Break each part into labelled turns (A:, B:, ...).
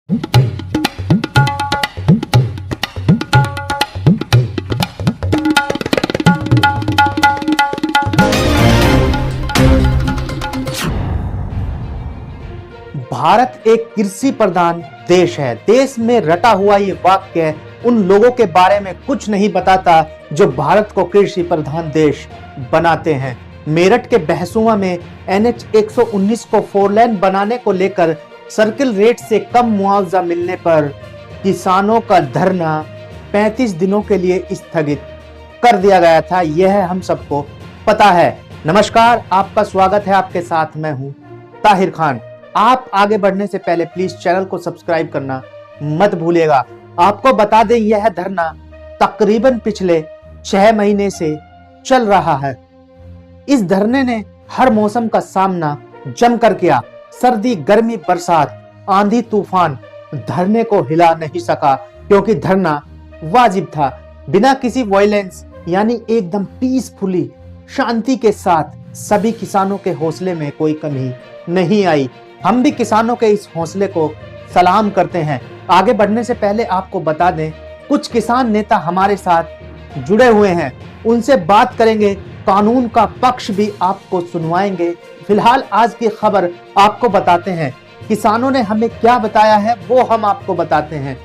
A: भारत एक कृषि प्रधान देश है। देश में रटा हुआ ये वाक्य उन लोगों के बारे में कुछ नहीं बताता जो भारत को कृषि प्रधान देश बनाते हैं। मेरठ के बहसुआ में NH 119 को 4 लेन बनाने को लेकर सर्किल रेट से कम मुआवजा मिलने पर किसानों का धरना 35 दिनों के लिए स्थगित कर दिया गया था। यह हम सबको पता है। नमस्कार, आपका स्वागत है। आपके साथ मैं हूं ताहिर खान। आप आगे बढ़ने से पहले प्लीज चैनल को सब्सक्राइब करना मत भूलिएगा। आपको बता दें, यह धरना तकरीबन पिछले 6 महीने से चल रहा है। इस धरने ने हर मौसम का सामना जमकर किया। सर्दी, गर्मी, बरसात, आंधी, तूफान धरने को हिला नहीं सका क्योंकि धरना वाजिब था। बिना किसी वायलेंस यानी एकदम पीसफुली शांति के साथ सभी किसानों के हौसले में कोई कमी नहीं आई। हम भी किसानों के इस हौसले को सलाम करते हैं। आगे बढ़ने से पहले आपको बता दें, कुछ किसान नेता हमारे साथ जुड़े हुए हैं, उनसे बात करेंगे। कानून का पक्ष भी आपको सुनवाएंगे। फिलहाल आज की खबर आपको बताते हैं। किसानों ने हमें क्या बताया है वो हम आपको बताते हैं।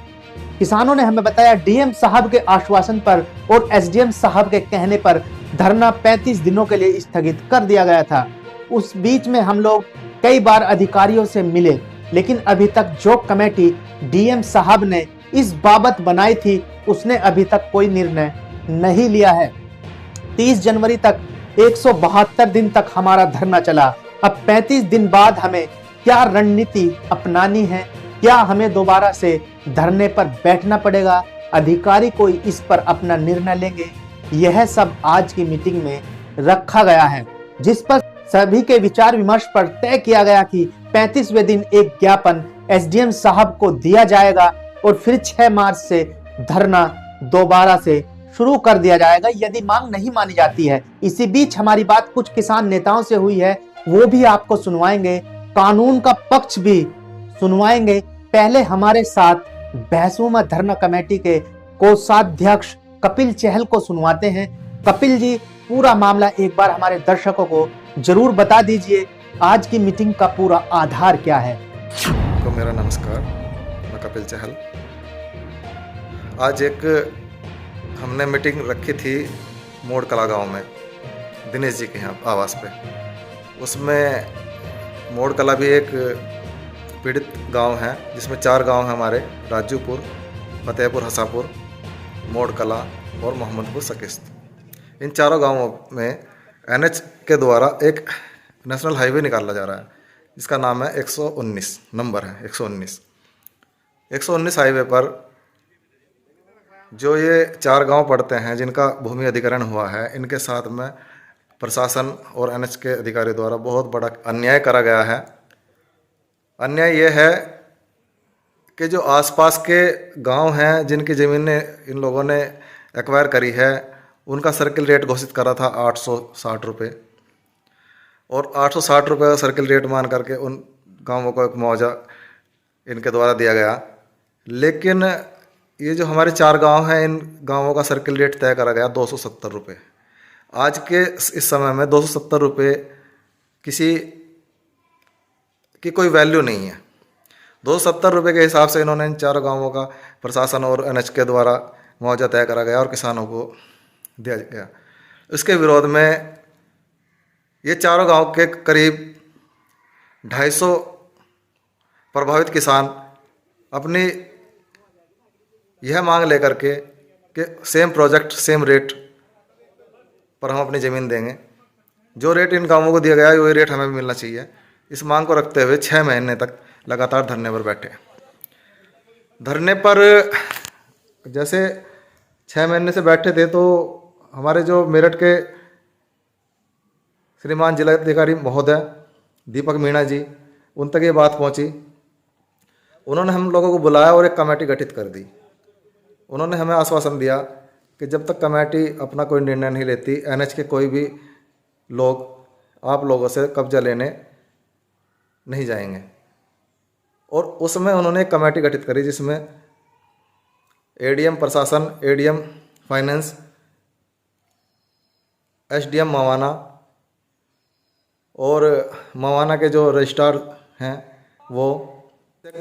A: किसानों ने हमें बताया, DM साहब के आश्वासन पर और SDM साहब के कहने पर धरना 35 दिनों के लिए स्थगित कर दिया गया था। उस बीच में हम लोग कई बार अधिकारियों से मिले, लेकिन अभी तक जो कमेटी DM साहब ने इस बाबत बनाई थी उसने अभी तक कोई निर्णय नहीं लिया है। 30 जनवरी तक 172 दिन तक हमारा धरना चला। अब 35 दिन बाद हमें क्या रणनीति अपनानी है? क्या हमें दोबारा से धरने पर बैठना पड़ेगा? अधिकारी कोई इस पर अपना निर्णय लेंगे? यह सब आज की मीटिंग में रखा गया है, जिस पर सभी के विचार विमर्श पर तय किया गया कि 35वें दिन एक ज्ञापन SDM साहब को दिया जाएगा और फिर 6 मार्च से धरना दोबारा से शुरू कर दिया जाएगा यदि मांग नहीं मानी जाती है। इसी बीच हमारी बात कुछ किसान नेताओं से हुई है, वो भी आपको सुनवाएंगे। कानून का पक्ष भी सुनवाएंगे। पहले हमारे साथ बहसुमा धरना कमेटी के कोषाध्यक्ष कपिल चहल को सुनवाते हैं। कपिल जी, पूरा मामला एक बार हमारे दर्शकों को जरूर बता दीजिए। आज की मीटिंग का पूरा आधार क्या है?
B: तो मेरा नमस्कार, मैं कपिल चहल। आज एक हमने मीटिंग रखी थी मोड़ कला गांव में, दिनेश जी के यहाँ आवास पे। उसमें मोड़ कला भी एक पीड़ित गांव है, जिसमें 4 गांव हैं हमारे: राजूपुर, फतेहपुर हसापुर, मोड़ कला और मोहम्मदपुर सकिस्त। इन चारों गांवों में NH के द्वारा एक नेशनल हाईवे निकाला जा रहा है, जिसका नाम है 119, नंबर है 119 हाईवे पर जो ये 4 गांव पड़ते हैं, जिनका भूमि अधिग्रहण हुआ है, इनके साथ में प्रशासन और NH के अधिकारियों द्वारा बहुत बड़ा अन्याय करा गया है। अन्याय ये है कि जो आसपास के गांव हैं, जिनकी ज़मीनें इन लोगों ने एक्वायर करी है, उनका सर्किल रेट घोषित करा था 860 रुपये, और 860 रुपये का सर्किल रेट मान करके उन गांवों को एक मुआवजा इनके द्वारा दिया गया। लेकिन ये जो हमारे 4 गांव हैं, इन गांवों का सर्किल रेट तय करा गया 270 रुपये। आज के इस समय में 270 रुपये किसी की कोई वैल्यू नहीं है। 270 रुपये के हिसाब से इन्होंने इन 4 गांवों का प्रशासन और NH के द्वारा मुआवजा तय करा गया और किसानों को दिया गया। इसके विरोध में ये 4 गांव के करीब 250 प्रभावित किसान अपनी यह मांग लेकर के कि सेम प्रोजेक्ट सेम रेट पर हम अपनी ज़मीन देंगे। जो रेट इन गांवों को दिया गया है वही रेट हमें भी मिलना चाहिए। इस मांग को रखते हुए 6 महीने तक लगातार धरने पर बैठे। धरने पर जैसे 6 महीने से बैठे थे, तो हमारे जो मेरठ के श्रीमान जिलाधिकारी महोदय दीपक मीणा जी, उन तक ये बात पहुंची। उन्होंने हम लोगों को बुलाया और एक कमेटी गठित कर दी। उन्होंने हमें आश्वासन दिया कि जब तक कमेटी अपना कोई निर्णय नहीं लेती, NH के कोई भी लोग आप लोगों से कब्जा लेने नहीं जाएंगे। और उसमें उन्होंने एक कमेटी गठित करी जिसमें एडीएम प्रशासन, एडीएम फाइनेंस, एसडीएम मवाना और मवाना के जो रजिस्ट्रार हैं वो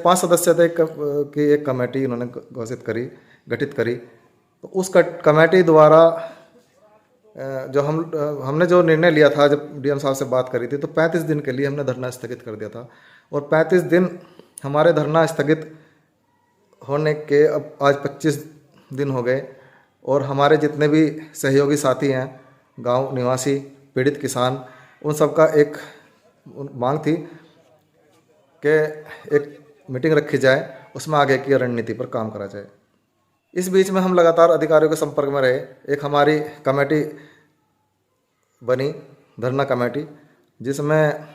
B: 5 सदस्य की एक कमेटी उन्होंने गठित करी। तो उस कमेटी द्वारा जो हमने जो निर्णय लिया था, जब डीएम साहब से बात करी थी, तो 35 दिन के लिए हमने धरना स्थगित कर दिया था। और 35 दिन हमारे धरना स्थगित होने के अब आज 25 दिन हो गए। और हमारे जितने भी सहयोगी साथी हैं, गांव निवासी, पीड़ित किसान, उन सबका एक मांग थी कि एक मीटिंग रखी जाए, उसमें आगे की रणनीति पर काम करा जाए। इस बीच में हम लगातार अधिकारियों के संपर्क में रहे। एक हमारी कमेटी बनी, धरना कमेटी, जिसमें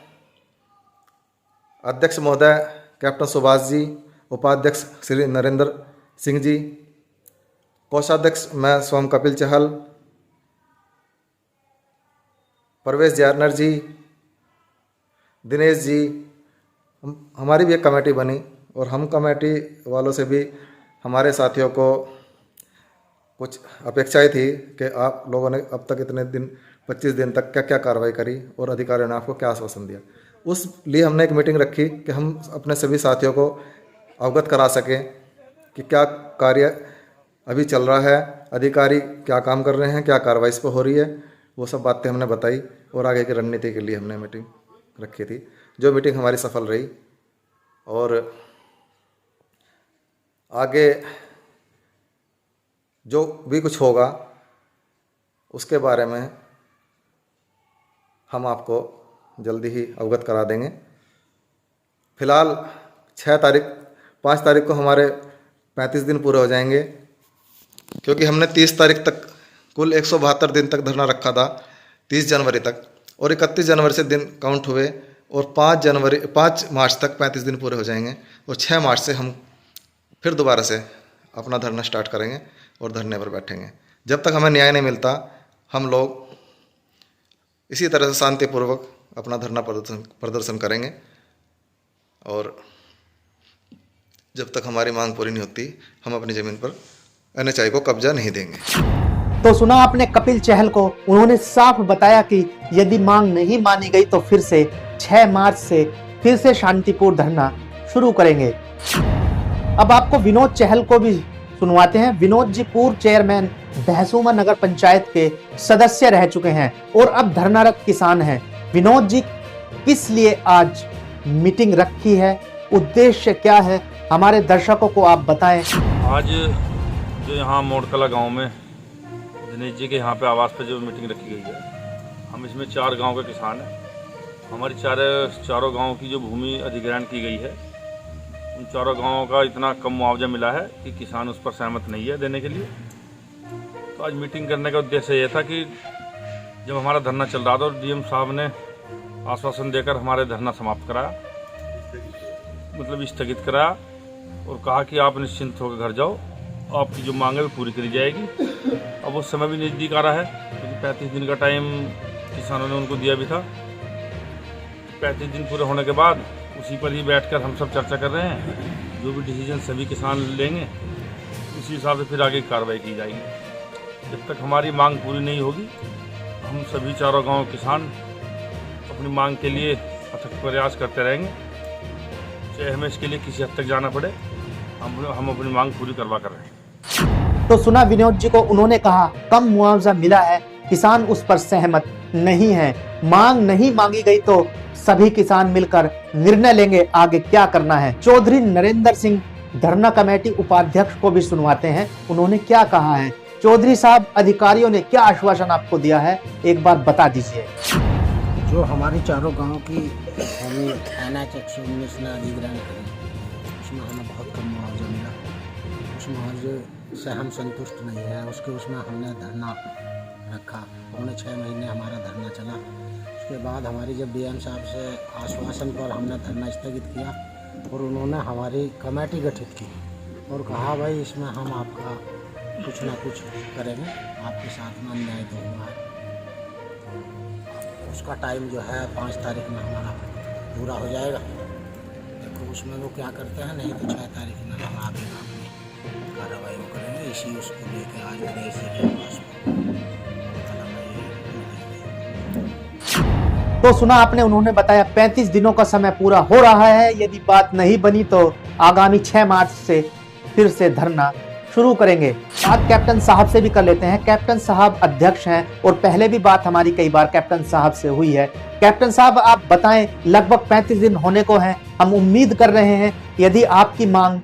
B: अध्यक्ष महोदय कैप्टन सुभाष जी, उपाध्यक्ष श्री नरेंद्र सिंह जी, कोषाध्यक्ष मैं स्वयं कपिल चहल, परवेश जैनर जी, दिनेश जी, हमारी भी एक कमेटी बनी। और हम कमेटी वालों से भी हमारे साथियों को कुछ अपेक्षाएं थी कि आप लोगों ने अब तक इतने दिन 25 दिन तक क्या क्या कार्रवाई करी और अधिकारियों ने आपको क्या आश्वासन दिया। उस लिए हमने एक मीटिंग रखी कि हम अपने सभी साथियों को अवगत करा सकें कि क्या कार्य अभी चल रहा है, अधिकारी क्या काम कर रहे हैं, क्या कार्रवाई इस पर हो रही है। वो सब बातें हमने बताई और आगे की रणनीति के लिए हमने मीटिंग रखी थी, जो मीटिंग हमारी सफल रही। और आगे जो भी कुछ होगा उसके बारे में हम आपको जल्दी ही अवगत करा देंगे। फिलहाल 5 तारीख को हमारे 35 दिन पूरे हो जाएंगे, क्योंकि हमने 30 तारीख तक कुल 172 दिन तक धरना रखा था, 30 जनवरी तक, और 31 जनवरी से दिन काउंट हुए और 5 मार्च तक 35 दिन पूरे हो जाएंगे। और 6 मार्च से हम फिर दोबारा से अपना धरना स्टार्ट करेंगे और धरने पर बैठेंगे। जब तक हमें न्याय नहीं मिलता, हम लोग इसी तरह से शांतिपूर्वक अपना धरना प्रदर्शन करेंगे। और जब तक हमारी मांग पूरी नहीं होती, हम अपनी ज़मीन पर एनएचआई को कब्जा नहीं देंगे।
A: तो सुना आपने कपिल चहल को, उन्होंने साफ बताया कि यदि मांग नहीं मानी गई तो फिर से 6 मार्च से फिर से शांतिपूर्ण धरना शुरू करेंगे। अब आपको विनोद चहल को भी सुनवाते हैं। विनोद जी पूर्व चेयरमैन दहसूमा नगर पंचायत के सदस्य रह चुके हैं और अब धरनारत किसान हैं। विनोद जी, किस लिए आज मीटिंग रखी है, उद्देश्य क्या है, हमारे दर्शकों को आप बताएं।
C: आज जो यहाँ मोड़कला गांव में दिनेश जी के यहाँ पे आवास पे जो मीटिंग रखी गई है, हम इसमें 4 गांव के किसान हैं। हमारी चारों गांव की जो भूमि अधिग्रहण की गई है, उन चारों गांवों का इतना कम मुआवजा मिला है कि किसान उस पर सहमत नहीं है देने के लिए। तो आज मीटिंग करने का उद्देश्य ये था कि जब हमारा धरना चल रहा था और डीएम साहब ने आश्वासन देकर हमारे धरना समाप्त कराया, मतलब स्थगित कराया, और कहा कि आप निश्चिंत होकर घर जाओ, आपकी जो मांग है वो पूरी करी जाएगी। अब वो समय भी नज़दीक आ रहा है, क्योंकि 35 दिन का टाइम किसानों ने उनको दिया भी था। 35 दिन पूरे होने के बाद उसी पर ही बैठकर हम सब चर्चा कर रहे हैं। जो भी डिसीजन सभी किसान लेंगे, उसी हिसाब से फिर आगे कार्रवाई की जाएगी। जब तक हमारी मांग पूरी नहीं होगी, हम सभी चारों गांव किसान अपनी मांग के लिए अथक प्रयास करते रहेंगे, चाहे हमें इसके लिए किसी हद तक जाना पड़े। हम अपनी मांग पूरी करवा कर रहे हैं।
A: तो सुना विनोद जी को, उन्होंने कहा कम मुआवजा मिला है, किसान उस पर सहमत नहीं है, मांग नहीं मांगी गई तो सभी किसान मिलकर निर्णय लेंगे आगे क्या करना है। चौधरी नरेंद्र सिंह धरना कमेटी उपाध्यक्ष को भी सुनवाते हैं, उन्होंने क्या कहा है। चौधरी साहब, अधिकारियों ने क्या आश्वासन आपको दिया है, एक बार बता दीजिए।
D: जो हमारे चारों गांव की भूमि NH 119 ने अधिग्रहण करी, उसमें हमें बहुत कम मुआवजा मिला। उस मुआवजे से हम संतुष्ट नहीं हैं। उसमें हमने धरना रखा, पौने 6 महीने हमारा धरना चला। उसके बाद हमारी जब डीएम साहब से आश्वासन पर हमने धरना स्थगित किया और उन्होंने हमारी कमेटी गठित की और कहा भाई इसमें हम आपका कुछ ना कुछ करेंगे, आपके साथ में अन्याय तो हुआ है। उसका टाइम जो है 5 तारीख में हमारा पूरा हो जाएगा। देखो उसमें वो क्या करते हैं, नहीं तो 6 तारीख में हम आगे अपनी कार्रवाई करेंगे। इसी उसको लेके आज गए इसी के पास
A: तो सुना आपने, उन्होंने बताया 35 दिनों का समय पूरा हो रहा है, यदि बात नहीं बनी तो आगामी 6 मार्च से फिर से धरना शुरू करेंगे। बात कैप्टन साहब से भी कर लेते हैं। कैप्टन साहब अध्यक्ष हैं और पहले भी बात हमारी कई बार कैप्टन साहब से हुई है। कैप्टन साहब आप बताएं, लगभग 35 दिन होने को हैं, हम उम्मीद कर रहे हैं यदि आपकी मांग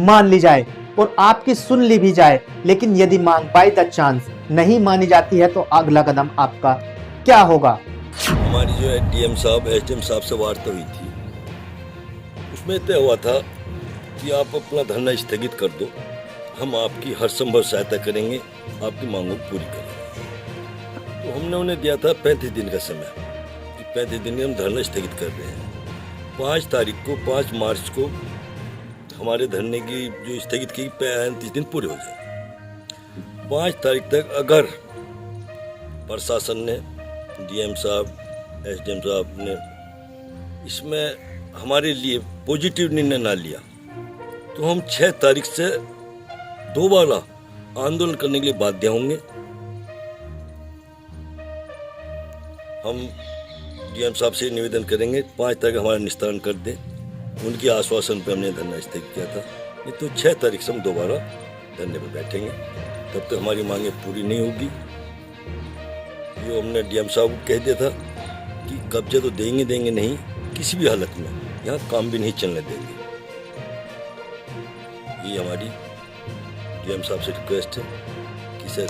A: मान ली जाए और आपकी सुन ली भी जाए, लेकिन यदि मांग बाय द चांस नहीं मानी जाती है तो अगला कदम आपका क्या होगा?
E: हमारी जो है डीएम साहब एसडीएम साहब से वार्ता हुई थी, उसमें तय हुआ था कि आप अपना धरना स्थगित कर दो, हम आपकी हर संभव सहायता करेंगे, आपकी मांगों को पूरी करेंगे। तो हमने उन्हें दिया था 35 दिन का समय कि 35 दिन में हम धरना स्थगित कर रहे हैं। 5 तारीख को 5 मार्च को हमारे धरने की जो स्थगित की 35 दिन पूरे हो जाए। 5 तारीख तक अगर प्रशासन ने, डीएम साहब एसडीएम साहब ने इसमें हमारे लिए पॉजिटिव निर्णय ना लिया तो हम 6 तारीख से दोबारा आंदोलन करने के लिए बाध्य होंगे। हम डीएम साहब से निवेदन करेंगे 5 तारीख हमारा निस्तारण कर दें। उनके आश्वासन पर हमने धरना स्थगित किया था, नहीं तो 6 तारीख से हम दोबारा धरने पर बैठेंगे। तब तक हमारी मांगें पूरी नहीं होगी। जो हमने डीएम साहब को कह दिया था कि कब्जा तो देंगे नहीं, किसी भी हालत में यहाँ काम भी नहीं चलने देंगे। ये हमारी डीएम साहब से रिक्वेस्ट है कि सर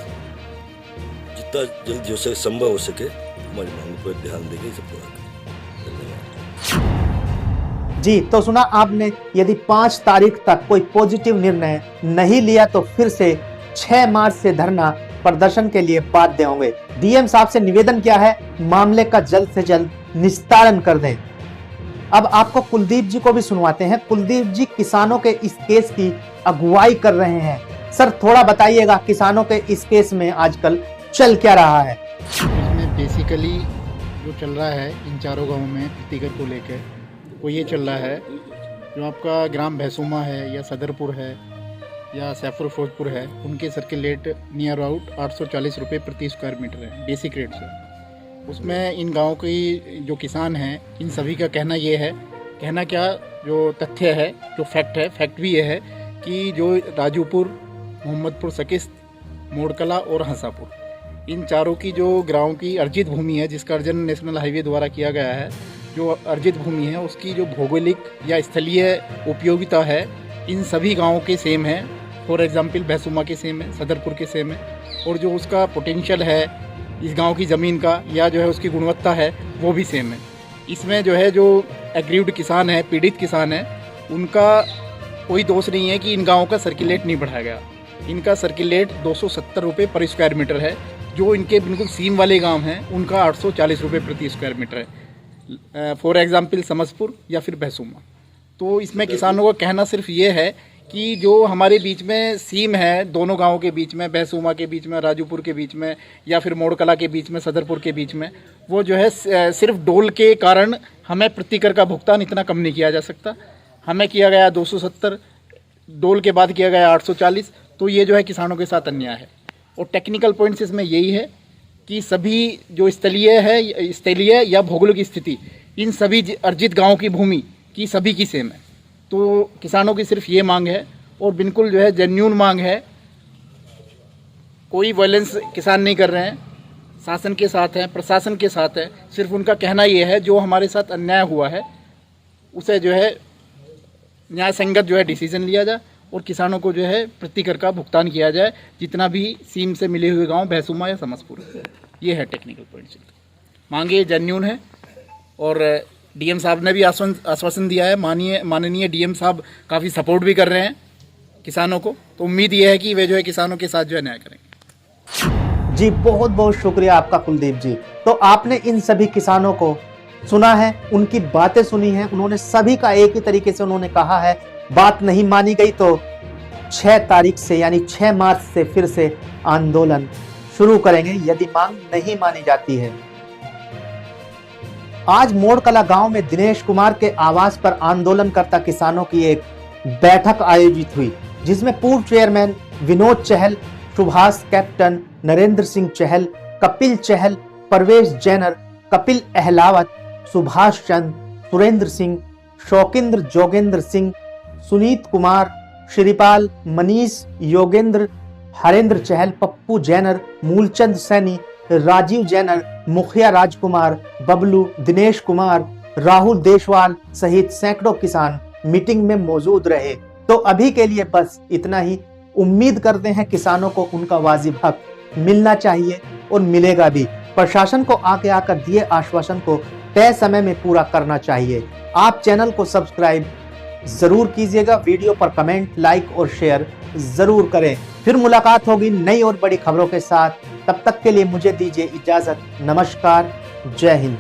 E: जितना जल्दी हो सके, संभव हो सके, हमारी मांगों पर ध्यान देंगे, इसे पूरा करें। धन्यवाद।
A: जी, तो सुना आपने, यदि 5 तारीख तक कोई पॉजिटिव निर्णय नहीं लिया तो फिर से 6 मार्च से धरना प्रदर्शन के लिए बाध्य होंगे। डीएम साहब से निवेदन किया है मामले का जल्द से जल्द निस्तारण कर दें। अब आपको कुलदीप जी को भी सुनवाते हैं। कुलदीप जी किसानों के इस केस की अगुवाई कर रहे हैं। सर थोड़ा बताइएगा किसानों के इस केस में आजकल चल क्या रहा है?
F: इसमें बेसिकली जो चल रहा है इन चारों गांवों में प्रतिकर को लेकर, वो ये चल रहा है जो आपका ग्राम भैंसुमा है या सदरपुर है या सैफुर फौजपुर है, उनके सर्किलेट नियर आउट 840 रुपये प्रति स्क्वायर मीटर है बेसिक रेट से। उसमें इन गाँव की जो किसान हैं, इन सभी का कहना ये है, कहना क्या जो तथ्य है, जो फैक्ट भी ये है कि जो राजूपुर, मोहम्मदपुर सकिस्त, मोड़कला और हंसापुर, इन चारों की जो ग्राम की अर्जित भूमि है, जिसका अर्जन नेशनल हाईवे द्वारा किया गया है, जो अर्जित भूमि है उसकी जो भौगोलिक या स्थलीय उपयोगिता है, इन सभी गाँवों के सेम है। फॉर एग्जाम्पल भैंसुमा के सेम है, सदरपुर के सेम है, और जो उसका पोटेंशियल है इस गांव की ज़मीन का या जो है उसकी गुणवत्ता है वो भी सेम है। इसमें जो है जो एग्रीव्ड किसान है, पीड़ित किसान है, उनका कोई दोष नहीं है कि इन गाँवों का सर्किलेट नहीं बढ़ाया गया। इनका सर्किलेट 270 रुपये पर स्क्वायर मीटर है। जो इनके बिल्कुल सीम वाले गांव हैं उनका 840 रुपये प्रति स्क्वायर मीटर है। फॉर एग्जाम्पल समसपुर या फिर भैंसुमा। तो इसमें किसानों का कहना सिर्फ ये है कि जो हमारे बीच में सीम है, दोनों गांवों के बीच में, भैंसुमा के बीच में, राजूपुर के बीच में या फिर मोड़कला के बीच में, सदरपुर के बीच में, वो जो है सिर्फ डोल के कारण हमें प्रतिकर का भुगतान इतना कम नहीं किया जा सकता। हमें किया गया 270, डोल के बाद किया गया 840। तो ये जो है किसानों के साथ अन्याय है। और टेक्निकल पॉइंट्स इसमें यही है कि सभी जो स्थलीय या भौगोलिक स्थिति, इन सभी अर्जित गाँव की भूमि की सभी की सेम है। तो किसानों की सिर्फ ये मांग है और बिल्कुल जो है जेन्यून मांग है। कोई वायलेंस किसान नहीं कर रहे हैं, शासन के साथ हैं, प्रशासन के साथ है। सिर्फ उनका कहना ये है जो हमारे साथ अन्याय हुआ है उसे जो है न्याय संगत जो है डिसीजन लिया जाए और किसानों को जो है प्रतिकर का भुगतान किया जाए, जितना भी सीम से मिले हुए गांव भैंसुमा या समसपुर। ये है टेक्निकल पॉइंट। मांगे जेन्यून है और डीएम साहब ने भी आश्वासन दिया है। माननीय डीएम साहब काफ़ी सपोर्ट भी कर रहे हैं किसानों को। तो उम्मीद ये है कि वे जो है किसानों के साथ जो है न्याय करेंगे।
A: जी बहुत बहुत शुक्रिया आपका कुलदीप जी। तो आपने इन सभी किसानों को सुना है, उनकी बातें सुनी हैं। उन्होंने सभी का एक ही तरीके से उन्होंने कहा है बात नहीं मानी गई तो 6 तारीख से यानी 6 मार्च से फिर से आंदोलन शुरू करेंगे यदि मांग नहीं मानी जाती है। आज मोड़कला गांव में दिनेश कुमार के आवास पर आंदोलनकर्ता किसानों की एक बैठक आयोजित हुई, जिसमें पूर्व चेयरमैन विनोद चहल, सुभाष कैप्टन, नरेंद्र सिंह चहल, कपिल चहल, परवेश जैनर, कपिल अहलावत, सुभाष चंद, सुरेंद्र सिंह, शौकिंद्र जोगेंद्र सिंह, सुनीत कुमार, श्रीपाल, मनीष, योगेंद्र, हरेंद्र चहल, पप्पू जैनर, मूलचंद सैनी, राजीव जैनर, मुखिया राजकुमार, बबलू, दिनेश कुमार, राहुल देशवाल सहित सैकड़ों किसान मीटिंग में मौजूद रहे। तो अभी के लिए बस इतना ही। उम्मीद करते हैं किसानों को उनका वाजिब हक मिलना चाहिए और मिलेगा भी। प्रशासन को आगे आकर दिए आश्वासन को तय समय में पूरा करना चाहिए। आप चैनल को सब्सक्राइब जरूर कीजिएगा, वीडियो पर कमेंट, लाइक और शेयर जरूर करें। फिर मुलाकात होगी नई और बड़ी खबरों के साथ। तब तक के लिए मुझे दीजिए इजाजत। नमस्कार, जय हिंद।